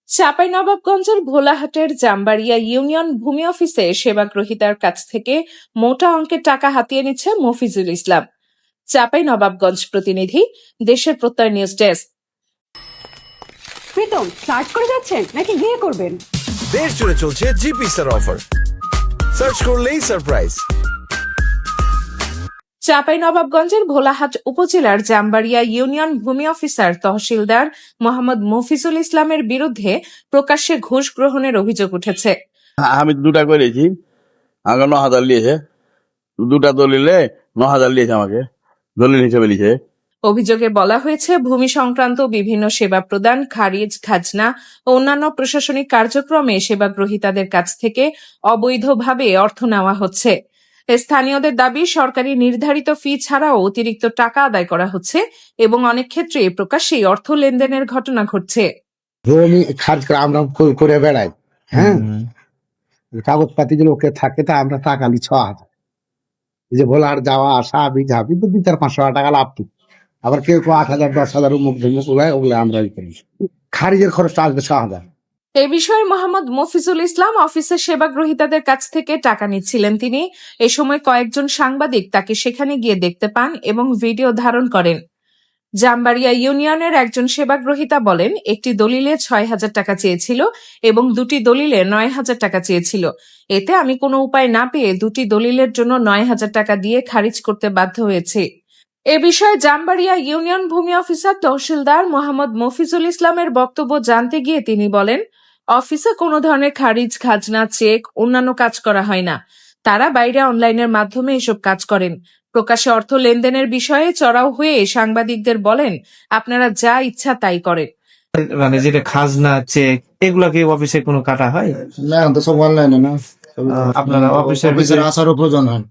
চাঁপাইনবাবগঞ্জের ভোলাহাটের জামবাড়িয়া ইউনিয়ন ভূমি অফিসে সেবাগ্রহীতার কাছ থেকে মোটা অঙ্কের টাকা হাতিয়ে নিচ্ছে মফিজুল ইসলাম। চাঁপাইনবাবগঞ্জ প্রতিনিধি, দেশের প্রত্যয় নিউজ ডেস্ক। প্রীতম, সার্চ করে যাচ্ছেন নাকি বিয়ে করবেন? দেশ জুড়ে চলছে জিপি স্টার অফার, সার্চ করলেই সারপ্রাইজ। চাঁপাইনবাবগঞ্জের ভোলাহাট উপজেলার জামবাড়িয়া ইউনিয়ন ভূমি অফিসার তহসিলদার মোহাম্মদ মফিজুল ইসলামের বিরুদ্ধে প্রকাশ্যে ঘুষ গ্রহণের অভিযোগ উঠেছে। আমি দুটা করেছি, আমাকে 9,000 নিয়েছে। দুটা দলিলে 9,000 নিয়েছে, আমাকে দলিল হিসেবে নিয়েছে। অভিযোগে বলা হয়েছে, ভূমি সংক্রান্ত বিভিন্ন সেবা প্রদান, খারিজ, খাজনা ও অন্যান্য প্রশাসনিক কার্যক্রমে সেবাগ্রহীতাদের কাছ থেকে অবৈধভাবে অর্থ নেওয়া হচ্ছে। স্থানীয়দের দাবি, সরকারি নির্ধারিত ফি ছাড়াও অতিরিক্ত টাকা আদায় করা হচ্ছে এবং অনেক ক্ষেত্রে প্রকাশ্যেই অর্থ লেনদেনের ঘটনা ঘটছে। জমি খার্জ করে আমরা করে বেড়াই, হ্যাঁ, কাগজপাতি গুলো ওকে থাকে, তা আমরা টাকা নি 6,000। যে ভোলার যাওয়া আসা আবি যাবি তো 2-4-500 টাকা লাভ। আবার কেউ 8,000 10,000 মুখ ধরে ওগুলো আমরা করি। খারিজের খরচটা আসবে 6,000। এ বিষয়ে মোহাম্মদ মফিজুল ইসলাম অফিসের সেবাগ্রহীতাদের কাছ থেকে টাকা নিচ্ছিলেন তিনি। এ সময় কয়েকজন সাংবাদিক তাকে সেখানে গিয়ে দেখতে পান এবং ভিডিও ধারণ করেন। জামবাড়িয়া ইউনিয়নের একজন সেবাগ্রহীতা বলেন, একটি দলিলে 6,000 টাকা চেয়েছিল এবং দুটি দলিলে 9,000 টাকা চেয়েছিল। এতে আমি কোনো উপায় না পেয়ে দুটি দলিলের জন্য 9,000 টাকা দিয়ে খারিজ করতে বাধ্য হয়েছি। এ বিষয়ে জামবাড়িয়া ইউনিয়ন ভূমি অফিসার তহসিলদার মোহাম্মদ মফিজুল ইসলামের বক্তব্য জানতে গিয়ে তিনি বলেন, অফিসে কোনো ধরনের খারিজ, খাজনা, চেক, অন্যান্য কাজ করা হয় না। তারা বাইরে অনলাইনের মাধ্যমে এসব কাজ করেন। প্রকাশ্যে অর্থ লেনদেনের বিষয়ে চড়াও হয়ে সাংবাদিকদের বলেন, আপনারা যা ইচ্ছা তাই করেন। মানে যেটা খাজনা, চেক, এগুলা কি অফিসে কোনো কাটা হয় না, তো সব অনলাইনে না। আপনারা অফিসের আসারও প্রয়োজন হয়।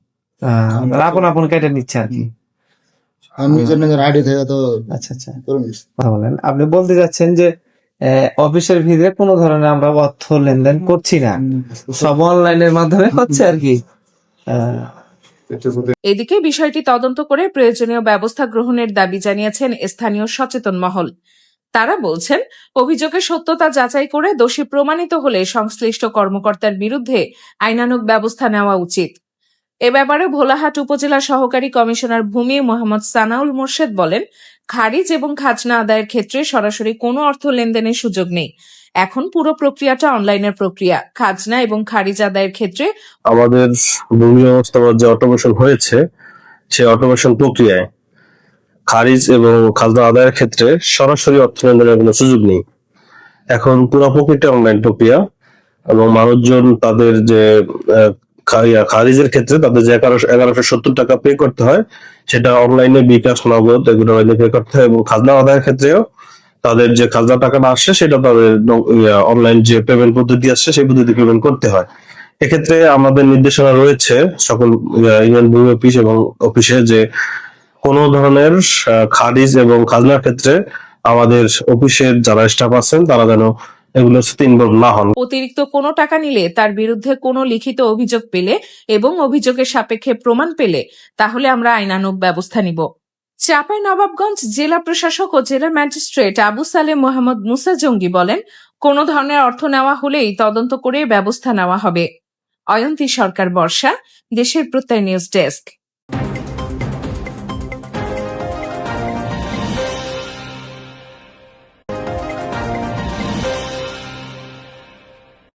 আপন কেটে নিচ্ছে আর কি। আমি নিজের আইডি থেকে তো আচ্ছা কথা বলেন। আপনি বলতে যাচ্ছেন যে অফিসের ভিতরে কোনো ধরনের আমরা অর্থ লেনদেন করছি না, সব অনলাইনের মাধ্যমে হচ্ছে আর কি। এদিকে বিষয়টি তদন্ত করে প্রয়োজনীয় ব্যবস্থা গ্রহণের দাবি জানিয়েছেন স্থানীয় সচেতন মহল। তারা বলছেন, অভিযোগের সত্যতা যাচাই করে দোষী প্রমাণিত হলে সংশ্লিষ্ট কর্মকর্তার বিরুদ্ধে আইনানুগ ব্যবস্থা নেওয়া উচিত। এ ব্যাপারে ভোলাহাট উপজেলা সহকারী কমিশনার ভূমি মোহাম্মদ সানাউল মোর্শেদ বলেন, খারিজ এবং খাজনা আদায়ের ক্ষেত্রে সরাসরি কোনো অর্থ লেনদেনের সুযোগ নেই। এখন পুরো প্রক্রিয়াটা অনলাইনের প্রক্রিয়া। খাজনা এবং খারিজ আদায়ের ক্ষেত্রে আমাদের ভূমি ব্যবস্থাপনার যে অটোমেশন হয়েছে, সেই অটোমেশন প্রক্রিয়ায় খারিজ এবং খাজনা আদায়ের ক্ষেত্রে সরাসরি অর্থ লেনদেনের কোনো সুযোগ নেই। এখন পুরো প্রক্রিয়াটা অনলাইন প্রক্রিয়া এবং মানুষজন তাদের যে খারিজের ক্ষেত্রে তাদের যে 1170 টাকা পে করতে হয়, সেটা অনলাইনে বিকাশ, নগদ এগুলো পে করতে হয়। এবং খাজনা আদায়ের ক্ষেত্রেও তাদের যে খাজনা টাকাটা আসছে সেটা তাদের অনলাইন যে পেমেন্ট পদ্ধতি আসছে সেই পদ্ধতি পেমেন্ট করতে হয়। এক্ষেত্রে আমাদের নির্দেশনা রয়েছে সকল ইউনিয়ন ভূমি অফিস এবং অফিসে যে কোনো ধরনের খারিজ এবং খাজনার ক্ষেত্রে আমাদের অফিসের যারা স্টাফ আছেন তারা যেন এগুলো ইনভলভ না হন। অতিরিক্ত কোনো টাকা নিলে, তার বিরুদ্ধে কোনো লিখিত অভিযোগ পেলে এবং অভিযোগের সাপেক্ষে প্রমাণ পেলে তাহলে আমরা আইনানুগ ব্যবস্থা নিব। চাঁপাইনবাবগঞ্জ জেলা প্রশাসক ও জেলা ম্যাজিস্ট্রেট আবু সালেম মোহাম্মদ মুসা জঙ্গি বলেন, কোনো ধরনের অর্থ নেওয়া হলেই তদন্ত করে ব্যবস্থা নেওয়া হবে। অয়ন্তী সরকার, বর্ষা, দেশের প্রত্যয় নিউজ ডেস্ক।